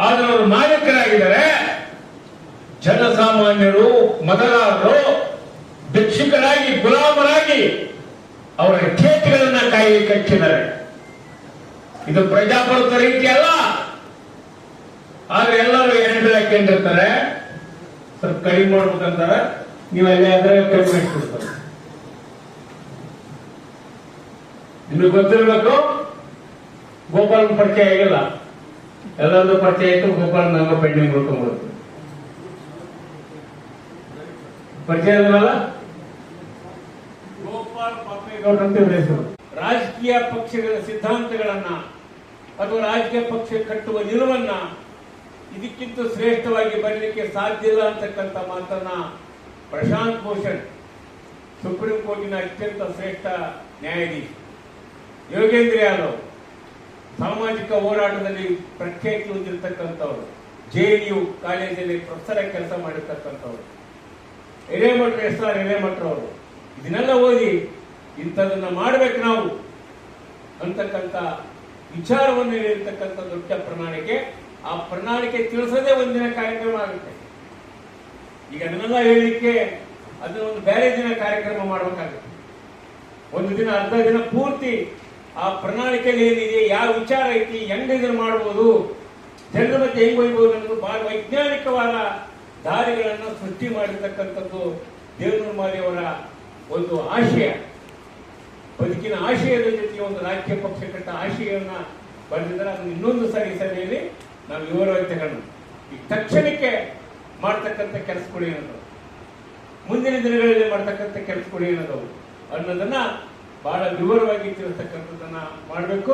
ಆದ್ರೆ ಅವರು ನಾಯಕರಾಗಿದ್ದಾರೆ. ಜನಸಾಮಾನ್ಯರು ಮೊದಲಾದರು ಭಿಕ್ಷುಕರಾಗಿ ಗುಲಾಮರಾಗಿ ಅವರ ಖೇತಿಗಳನ್ನ ಕಾಯಲಿಕ್ಕೆ ಹಚ್ಚಿದ್ದಾರೆ. ಇದು ಪ್ರಜಾಪ್ರಭುತ್ವ ರೀತಿ ಅಲ್ಲ. ಆದ್ರೆ ಎಲ್ಲರೂ ಹೆಂಡ್ರ ಹಾಕೊಂಡಿರ್ತಾರೆ, ಸ್ವಲ್ಪ ಕಡಿಮೆ ಮಾಡ್ಬೇಕಂತಾರೆ. ನೀವೆಲ್ಲ ಆದ್ರೆ ಕಡಿಮೆ ಇಟ್ಬಿಡ್ತಾರೆ. ನಿಮಗೆ ಗೊತ್ತಿರ್ಬೇಕು, ಗೋಪಾಲನ ಪರಿಚಯ ಆಗಿಲ್ಲ, ಎಲ್ಲರದ್ದು ಪರಿಚಯ ಆಯ್ತು. ಗೋಪಾಲನ ನಂಗ ಪೆಂಡಿಂಗ್ ಮಾಡ್ಕೊಂಡ್ಬಿಡುತ್ತೆ. ಪರಿಚಯ ಇರಲ್ಲ. ಗೋಪಾಲ್ ಪಾಪೇಗೌಡ ಅಂತ ಹೆಸರು. ರಾಜಕೀಯ ಪಕ್ಷಗಳ ಸಿದ್ಧಾಂತಗಳನ್ನ ಅಥವಾ ರಾಜಕೀಯ ಪಕ್ಷ ಕಟ್ಟುವ ನಿಲುವನ್ನ ಇದಕ್ಕಿಂತ ಶ್ರೇಷ್ಠವಾಗಿ ಬರಲಿಕ್ಕೆ ಸಾಧ್ಯ ಇಲ್ಲ ಅಂತಕ್ಕಂಥ ಮಾತನ್ನ ಪ್ರಶಾಂತ್ ಭೂಷಣ್, ಸುಪ್ರೀಂ ಕೋರ್ಟಿನ ಅತ್ಯಂತ ಶ್ರೇಷ್ಠ ನ್ಯಾಯಾಧೀಶ, ಯೋಗೇಂದ್ರ ಯಾದವ್, ಸಾಮಾಜಿಕ ಹೋರಾಟದಲ್ಲಿ ಪ್ರಖ್ಯಾತಿ ಹೊಂದಿರತಕ್ಕಂಥವ್ರು, JNU ಕಾಲೇಜಲ್ಲಿ ಪ್ರೊಫೆಸರ್ ಆಗಿ ಕೆಲಸ ಮಾಡಿರ್ತಕ್ಕಂಥವ್ರು, ಹಿರೇಮಠರು, SR ಹಿರೇಮಠರವರು, ಇದನ್ನೆಲ್ಲ ಓದಿ ಇಂಥದನ್ನ ಮಾಡ್ಬೇಕು ನಾವು ಅಂತಕ್ಕಂಥ ವಿಚಾರವನ್ನು ಹೇಳಿರ್ತಕ್ಕಂಥ ದೊಡ್ಡ ಪ್ರಣಾಳಿಕೆ. ಆ ಪ್ರಣಾಳಿಕೆ ತಿಳಿಸೋದೇ ಒಂದಿನ ಕಾರ್ಯಕ್ರಮ ಆಗುತ್ತೆ. ಈಗ ಅದನ್ನೆಲ್ಲ ಹೇಳಲಿಕ್ಕೆ ಅದನ್ನೊಂದು ಬೇರೆ ದಿನ ಕಾರ್ಯಕ್ರಮ ಮಾಡಬೇಕಾಗುತ್ತೆ. ಒಂದು ದಿನ, ಅರ್ಧ ದಿನ ಪೂರ್ತಿ ಆ ಪ್ರಣಾಳಿಕೆಯಲ್ಲಿ ಏನಿದೆ, ಯಾವ ವಿಚಾರ ಐತಿ, ಹೆಂಗ ಇದನ್ನು ಮಾಡಬಹುದು, ಜನರ ಮಧ್ಯೆ ಹೆಂಗ್ ಒಯ್ಯಬಹುದು ಅನ್ನೋದು ಬಹಳ ವೈಜ್ಞಾನಿಕವಾದ ದಾರಿಗಳನ್ನು ಸೃಷ್ಟಿ ಮಾಡಿರ್ತಕ್ಕಂಥದ್ದು ದೇವನೂರು ಮಾರಿಯವರ ಒಂದು ಆಶಯ. ಬದುಕಿನ ಆಶಯದ ಜೊತೆಗೆ ಒಂದು ರಾಜಕೀಯ ಪಕ್ಷ ಕಟ್ಟ ಆಶಯವನ್ನ ಬರೆದಿದ್ದಾರೆ. ಅದನ್ನು ಇನ್ನೊಂದು ಸಾರಿ ಸಭೆಯಲ್ಲಿ ನಾವು ವಿವರವಾಗಿ ತಗೊಂಡು ಈ ತಕ್ಷಣಕ್ಕೆ ಮಾಡ್ತಕ್ಕಂಥ ಕೆಲಸಗಳು ಏನದು, ಮುಂದಿನ ದಿನಗಳಲ್ಲಿ ಮಾಡ್ತಕ್ಕಂಥ ಕೆಲಸಗಳು ಏನದು ಅನ್ನೋದನ್ನ ಬಹಳ ವಿವರವಾಗಿ ತಿಳಿಸ್ತಕ್ಕಂಥದ್ದನ್ನ ಮಾಡಬೇಕು.